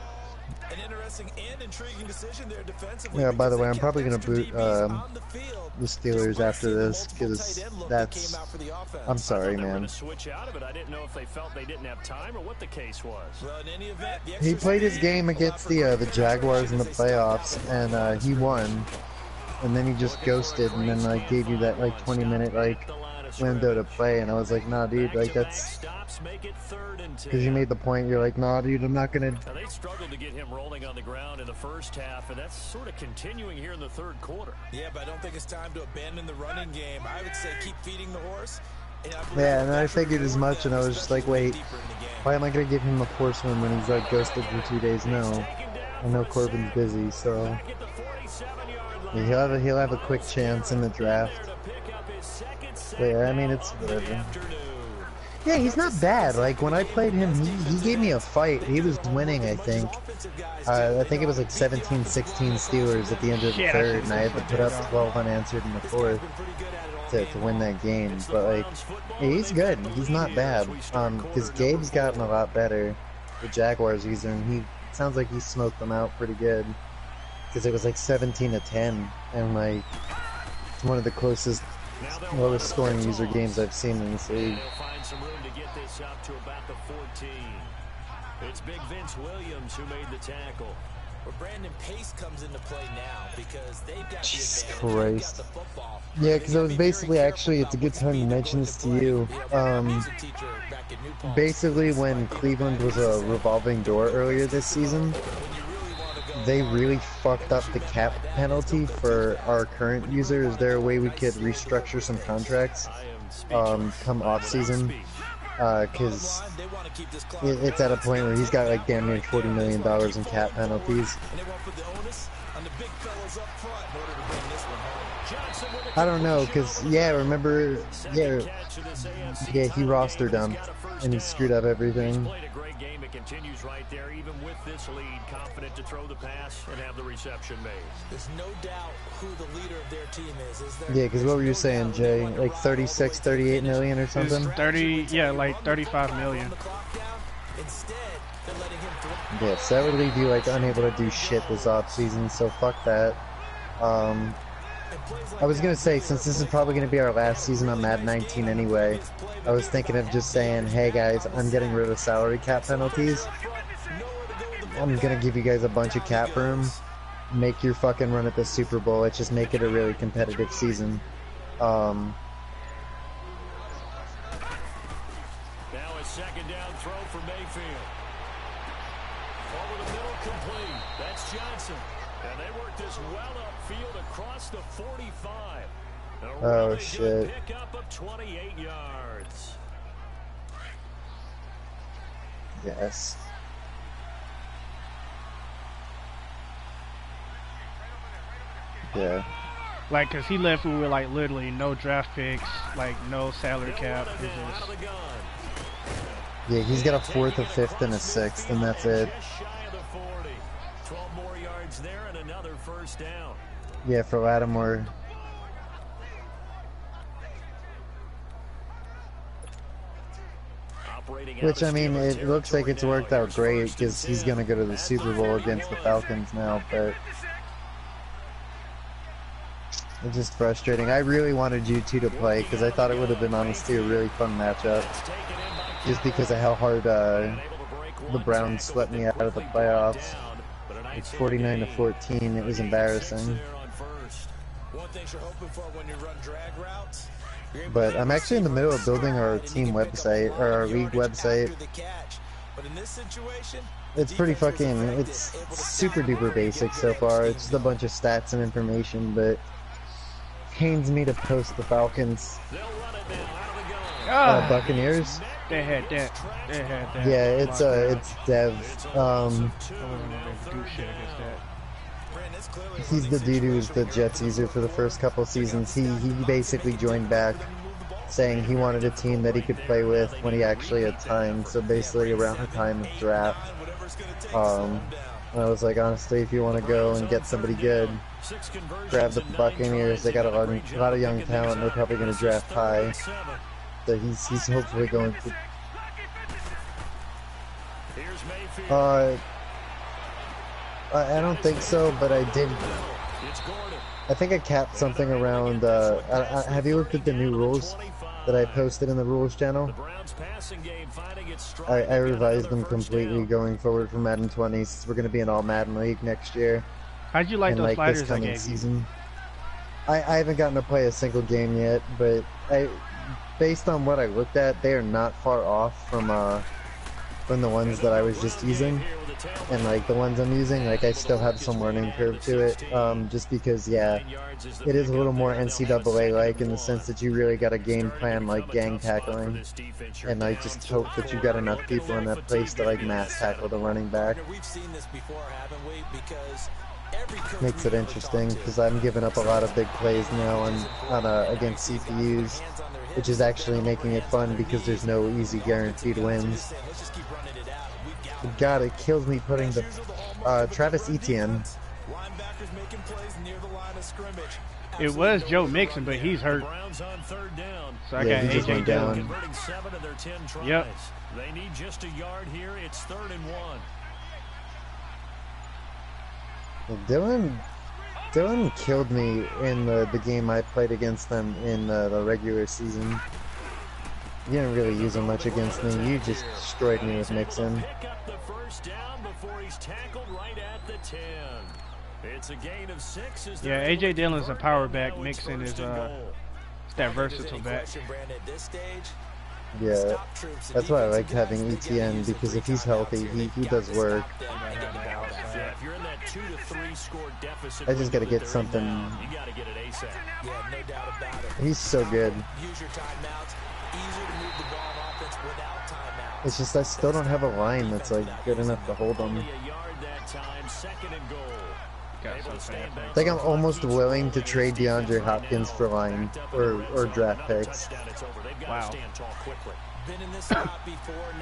An interesting and intriguing decision there defensively. Yeah, by the because way, they I'm kept probably gonna extra boot DBs on the field, the Steelers despite after seeing this multiple because tight end look that that's. came out for the offense. I'm sorry, They were man. going to switch out of it. I didn't know if they felt they didn't have time or what the case was. Well, in any event, the He extra played his speed game allowed against for the great Jaguars in the penetration as they playoffs, stepped out. and he won. And then he just ghosted, and then like gave you that like 20-minute like window to play, and I was like, nah, dude, like that's because you made the point. You're like, nah, dude, I'm not gonna. Now, they struggled to get him rolling on the ground in the first half, and that's sort of continuing here in the 3rd quarter. Yeah, but I don't think it's time to abandon the running game. I would say keep feeding the horse. And Yeah, and I figured as much, and I was just like, wait, why am I gonna give him a force one when he's like ghosted for 2 days? No, I know Corbin's busy, so he'll have a quick chance in the draft. But yeah, I mean, it's whatever. Yeah, he's not bad. Like, when I played him, he gave me a fight. He was winning, I think. I think it was like 17-16 Steelers at the end of the 3rd, and I had to put up 12 unanswered in the 4th to win that game. But, like, yeah, he's good. He's not bad. Because Gabe's gotten a lot better, the Jaguars user, and he sounds like he smoked them out pretty good. Because it was like 17-10, and, like, it's one of the closest, lowest scoring user games I've seen in this league. Some room to get this up to about the 14. It's Big Vince Williams who made the tackle. Where Brandon Pace comes into play now because they've got Jesus the advantage. They've got Christ. the football. Yeah, because I was basically, actually, it's a good time to mention this to you. Basically, when Cleveland was a revolving door earlier this season, they really fucked up the cap penalty for our current user. Is there a way we could restructure some contracts come off season? Because it's at a point where he's got like damn near $40 million in cap penalties. I don't know, because yeah, remember, yeah, he roster dumped and he screwed up everything. Continues right there, even with this lead, confident to throw the pass and have the reception made. There's no doubt who the leader of their team is there? Yeah, because what were you saying, Jay? Like 36, 38 million or something? It's 30, yeah, like 35 million. Yeah, so that would leave you like unable to do shit this off season. So fuck that. I was gonna say, since this is probably gonna be our last season on Madden 19 anyway, I was thinking of just saying, hey guys, I'm getting rid of salary cap penalties. I'm gonna give you guys a bunch of cap room. Make your fucking run at the Super Bowl. Let's just make it a really competitive season. Now a second down throw for Mayfield. Over the middle, complete. That's Johnson. And they work this well upfield across the 45. Oh shit. Pickup of 28 yards. Yes. Yeah. Like, cause he left with like literally no draft picks, like no salary cap. It's just... Yeah, he's got a 4th, a 5th, and a 6th, and that's it. 12 more yards there and another first down. Yeah, for Lattimore. Which, I mean, it looks like it's worked out great because he's going to go to the Super Bowl against the Falcons now, but it's just frustrating. I really wanted you two to play because I thought it would have been, honestly, a really fun matchup just because of how hard the Browns swept me out of the playoffs. It's 49-14. It was embarrassing. But I'm actually in the middle of building our team website, or our league website. It's pretty fucking, it's super duper basic so far. It's just a bunch of stats and information, but it pains me to post the Falcons. Buccaneers? They had that. Yeah, it's Dev. He's the dude who was the Jets user for the first couple seasons. He basically joined back saying he wanted a team that he could play with when he actually had time, so basically around the time of draft. I was like, honestly, if you want to go and get somebody good, grab the Buccaneers. They got a lot of young talent. They're probably going to draft high. So he's hopefully going to... I don't think so, but I did... I think I capped something around... have you looked at the new rules that I posted in the rules channel? I revised them completely going forward for Madden 20, since we're going to be in all Madden League next year. How'd you like those sliders I gave season. I haven't gotten to play a single game yet, but based on what I looked at, they are not far off from the ones that I was just using. And like the ones I'm using, like I still have some learning curve to it, just because, yeah, it is a little more NCAA-like in the sense that you really got a game plan like gang tackling, and I just hope that you got enough people in that place to like mass tackle the running back. Makes it interesting because I'm giving up a lot of big plays now against CPUs, which is actually making it fun because there's no easy guaranteed wins. God, it kills me putting the Travis Etienne. It was Joe Mixon, but he's hurt. So I got AJ Dillon. Yep. They need just a yard here. It's 3rd and 1. Dillon killed me in the game I played against them in the regular season. You didn't really use him much against me. You just destroyed me with Mixon. Yeah, AJ Dillon's a power back. Mixon is that versatile back. Yeah, that's why I like having ETN, because if he's healthy, he does work. 2 to 3 score deficit. I just got to get something. You got to get it ASAP. Yeah, no doubt about it. He's so good. Use your timeouts. Easier to move the ball on offense without timeouts. It's just I still don't have a line that's like good enough to hold them. Only a yard that time. 2nd and goal. I think I'm almost willing to trade DeAndre Hopkins for line or draft picks. Wow.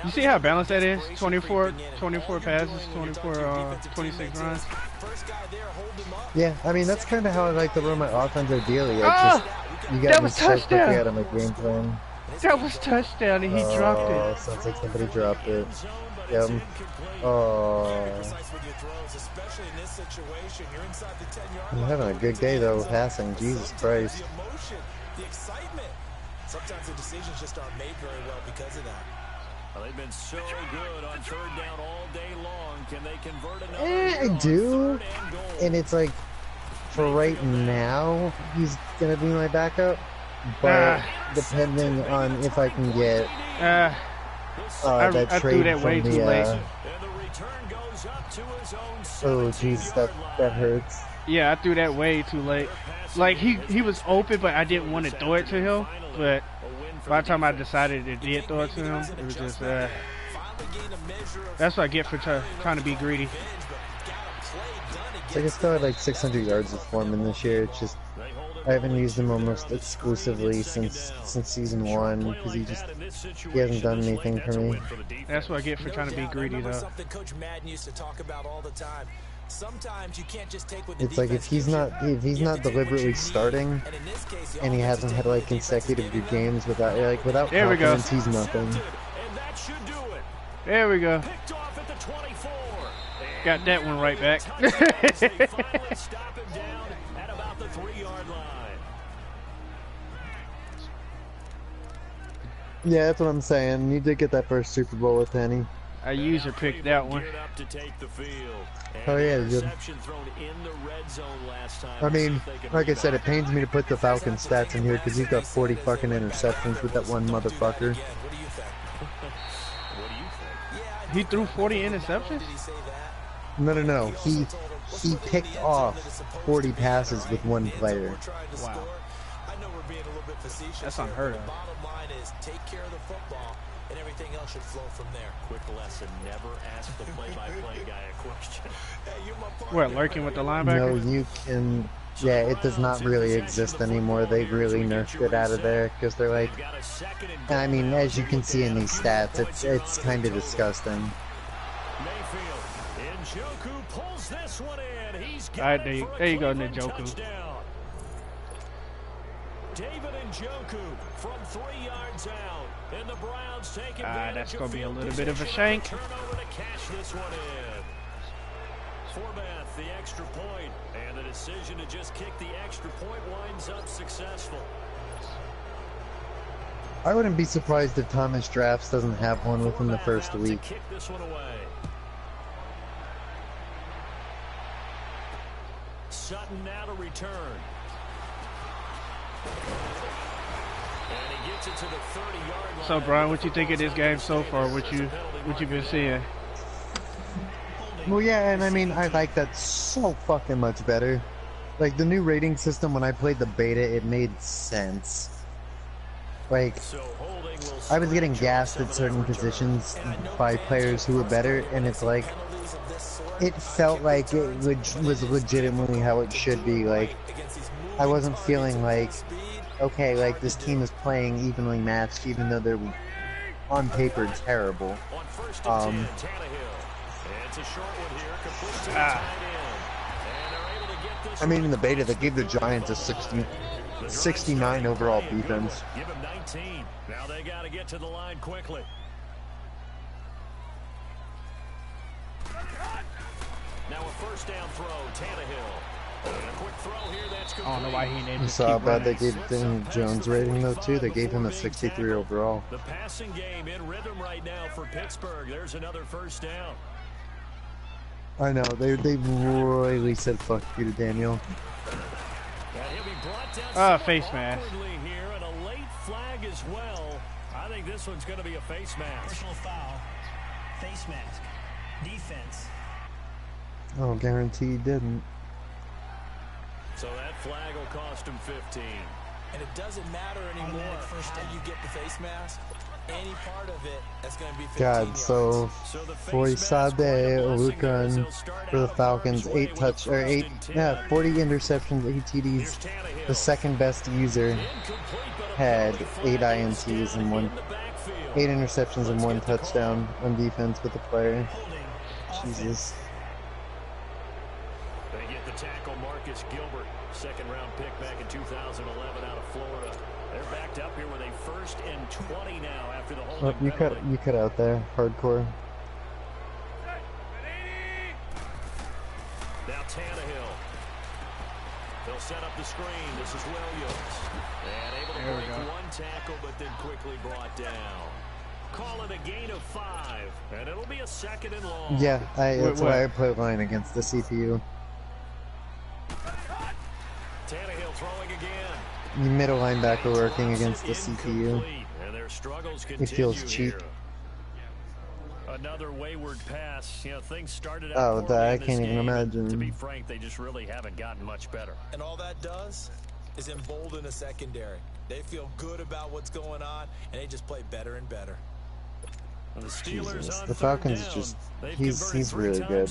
You see how balanced that is? 24 passes, 26 runs. Yeah, I mean that's kind of how I like to run my offense ideally. Just, you got me so quickly out of my game plan. That was touchdown and he dropped it. Sounds like somebody dropped it. Yep. Oh. I'm having a good day though, passing. Jesus Christ. The excitement. Sometimes the decisions just aren't made very well because of that. Well, they've been so good on 3rd down all day long. Can they convert another? I do. And it's like, for right now, he's gonna be my backup. But depending on if I can get that I trade threw that way from too late. Oh jeez, that hurts. Yeah, I threw that way too late. Like he was open, but I didn't want to throw it to him. But by the time I decided to did throw it to him, it was just that's what I get for trying to be greedy. So I still had like 600 yards of Foreman this year. It's just I haven't used him almost exclusively since season 1 because he hasn't done anything for me. That's what I get for trying to be greedy though. Coach Madden used to talk about all the time. Sometimes you can't just take what the it's like if he's not deliberately starting and he hasn't had like consecutive good games without there we go. He's nothing. There we go. Got that one right back. Yeah, that's what I'm saying. You did get that first Super Bowl with Penny. I user picked that one. Oh yeah, good. I mean, like I said, it pains me to put the Falcons stats in here because he's got 40 fucking interceptions with that one motherfucker. He threw 40 interceptions? No. He picked off 40 passes with one player. Wow. That's unheard of. Bottom line is take care of the football and everything else should flow from there. Quick lesson, never ask the play-by-play guy a question. What, lurking with the linebacker? No, you can. Yeah, it does not really exist anymore. They really nerfed it out of there because they're like, I mean, as you can see in these stats, it's kind of disgusting. Alright, there you go, Njoku. David Njoku from 3 yards out, and the Browns take advantage. That's gonna be a little bit of a shank. Turnover to cash this one in. Forbath, the extra point, and the decision to just kick the extra point winds up successful. I wouldn't be surprised if Thomas Drafts doesn't have one within the first week. Kick this one away. Sutton now to return. And he gets it to the 30-yard line. So, Brian, what you think of this game so far? What you been seeing? Well, yeah, and I mean, I like that so fucking much better. Like, the new rating system, when I played the beta, it made sense. Like, I was getting gassed at certain positions by players who were better, and it's like, it felt like it was legitimately how it should be. Like, I wasn't feeling like, okay, like, this team is playing evenly matched, even though they're, on paper, terrible. I mean, in the beta, they gave the Giants a 69 overall defense. Give him 19. Now they got to get to the line quickly. Now a first down throw, Tannehill. And a quick throw here, that's complete. I don't know why he named You saw how bad they gave Daniel Jones rating, though, too? They gave him a 63 overall. The passing game in rhythm right now for Pittsburgh. There's another first down. I know, they really said fuck you to Daniel. Face mask. Here, and a late flag as well. I think this one's going to be a face mask. Personal foul. Face mask. Defense. Oh, guarantee he didn't. So that flag will cost him 15. And it doesn't matter anymore how you get the face mask. Any part of it, that's going to be 15 God, yards. so Foysabe Olukan for the Falcons, 40 interceptions, 8 TDs. The second best user had 8 INTs and 8 interceptions and 1 touchdown on defense with the player. Jesus. They get the tackle, Marcus Gilbert, second-round pick back in 2011 out of Florida. They're backed up here with a 1st and 20 now after the holding penalty. You cut out there, hardcore. Now Tannehill. They'll set up the screen. This is Williams. And able to break one tackle, but then quickly brought down. Call it a gain of 5, and it'll be a 2nd and long. Yeah, that's why I play line against the CPU. Tannehill throwing again. You middle linebacker working against the CPU. And their struggles it feels cheap. Here. Another wayward pass. You know, things started out Oh, I can't even imagine. To be frank, they just really haven't gotten much better. And all that does is embolden a secondary. They feel good about what's going on, and they just play better and better. And the Steelers Jesus, on the Falcons down, just he's really good.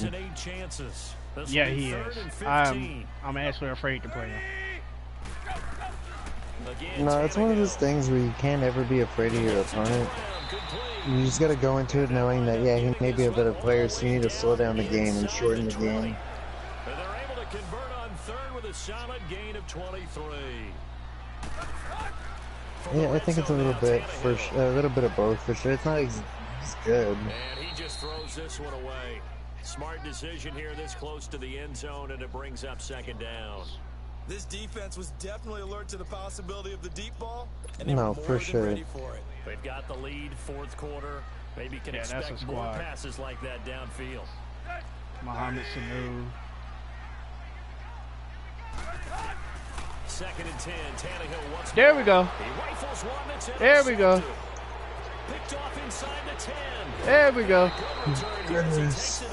Yeah, he is. I'm actually afraid to play him. No, it's one of those things where you can't ever be afraid of your opponent. You just gotta go into it knowing that, yeah, he may be a better player, so you need to slow down the game and shorten the game. And they're able to convert on 3rd with a solid gain of 23. Yeah, I think it's a little bit of both for sure. It's not he's good. And he just throws this one away. Smart decision here this close to the end zone, and it brings up 2nd down. This defense was definitely alert to the possibility of the deep ball, and they no, were more for than sure. ready for it. They've got the lead, 4th quarter. Maybe can expect more passes like that downfield. Mohamed Sanu. 2nd and 10. Tannehill once there we go. He rifles one that's there we go. Picked off inside the 10. There we go. Goodness.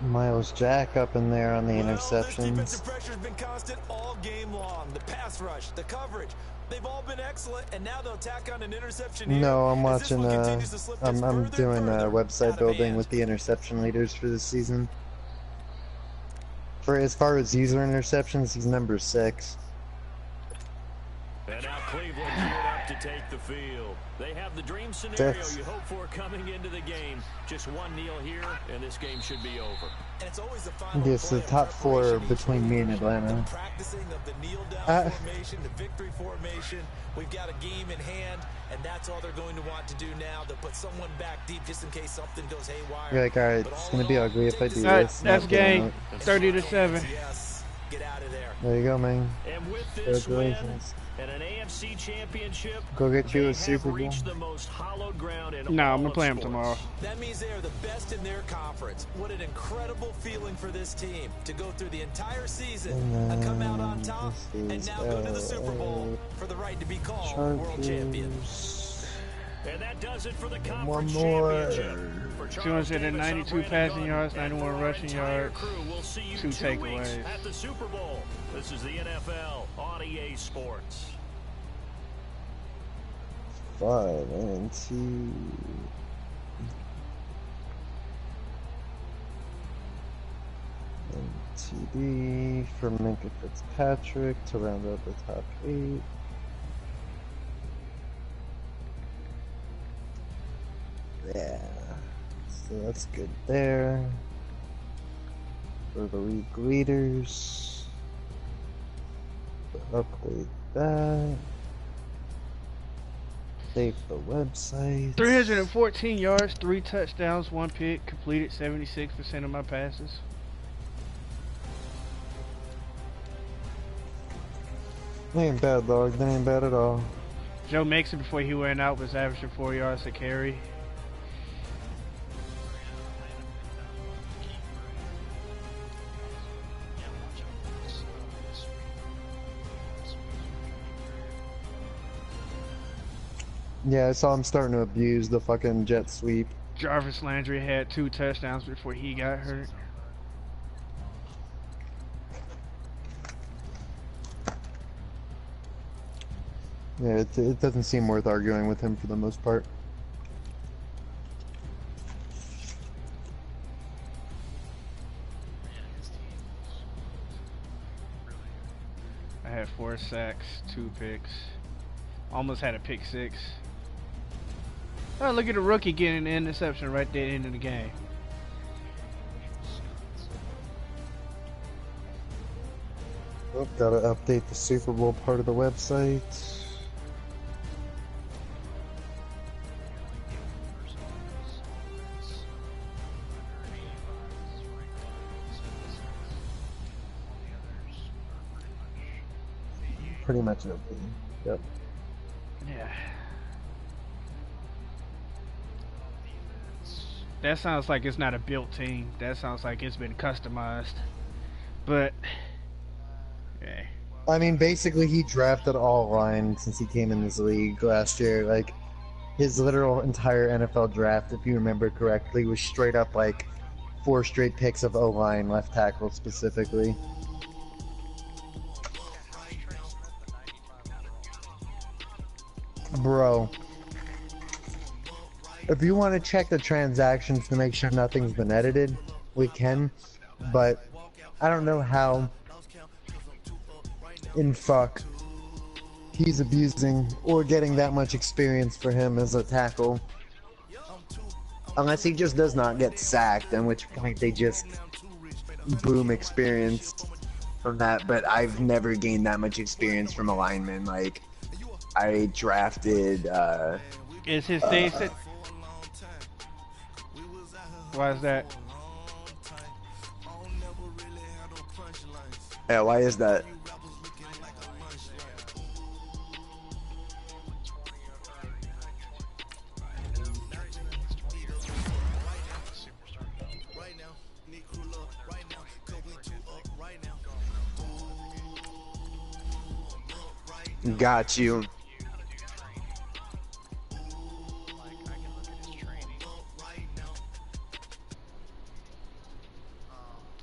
Miles Jack up in there on the interceptions. This defensive pressure's been constant all game long. The pass rush, the coverage, they've all been excellent, and now they'll tack on an interception here. No, I'm watching. I'm doing website building with the interception leaders for this season. For as far as user interceptions, he's number 6. And now Cleveland geared up to take the field. They have the dream scenario you hope for coming into the game. Just one kneel here, and this game should be over. And it's always the final yes, the top 4 between me and Atlanta. Practicing of the kneel down formation, the victory formation. We've got a game in hand, and that's all they're going to want to do now. They'll put someone back deep just in case something goes haywire. You're like, all right, it's gonna be ugly if I do this. That's game. 30-7. Yes, get out of there. There you go, man. And with this win, Congratulations. and an AFC championship, Go get you a Super Bowl. the most hallowed ground in No, all I'm gonna of play him sports. tomorrow. That means they are the best in their conference. What an incredible feeling for this team to go through the entire season and come out on top, and now go to the Super Bowl for the right to be called world champions. And that does it for the One conference more. championship. 292 passing yards, 91 rushing yards, We'll see you 2 2 weeks takeaways. at the Super Bowl. This is the NFL on EA Sports. 5 and 2. And TD for Minka Fitzpatrick to round out the top 8. Yeah, so that's good there. For the league leaders, upgrade that. Save the website. 314 yards, 3 touchdowns, 1 pick, completed 76% of my passes. That ain't bad, dog. That ain't bad at all. Joe Mixon, before he went out, was averaging 4 yards a carry. Yeah, I saw him starting to abuse the fucking jet sweep. Jarvis Landry had 2 touchdowns before he got hurt. Yeah, it doesn't seem worth arguing with him for the most part. I had 4 sacks, 2 picks. Almost had a pick 6. Oh, look at the rookie getting an interception right there at the end of the game. Oh, gotta update the Super Bowl part of the website. Pretty much open. Yep. Yeah. That sounds like it's not a built team. That sounds like it's been customized. But, yeah. I mean, basically, he drafted all line since he came in this league last year. Like, his literal entire NFL draft, if you remember correctly, was straight up like 4 straight picks of O-line, left tackle specifically. Bro, if you want to check the transactions to make sure nothing's been edited, we can, but I don't know how in fuck he's abusing or getting that much experience for him as a tackle. Unless he just does not get sacked, in which point they just boom experience from that, but I've never gained that much experience from a lineman. Like, I drafted, Is his state Why is that? Yeah, why is that? Got you.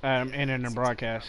And in the broadcast.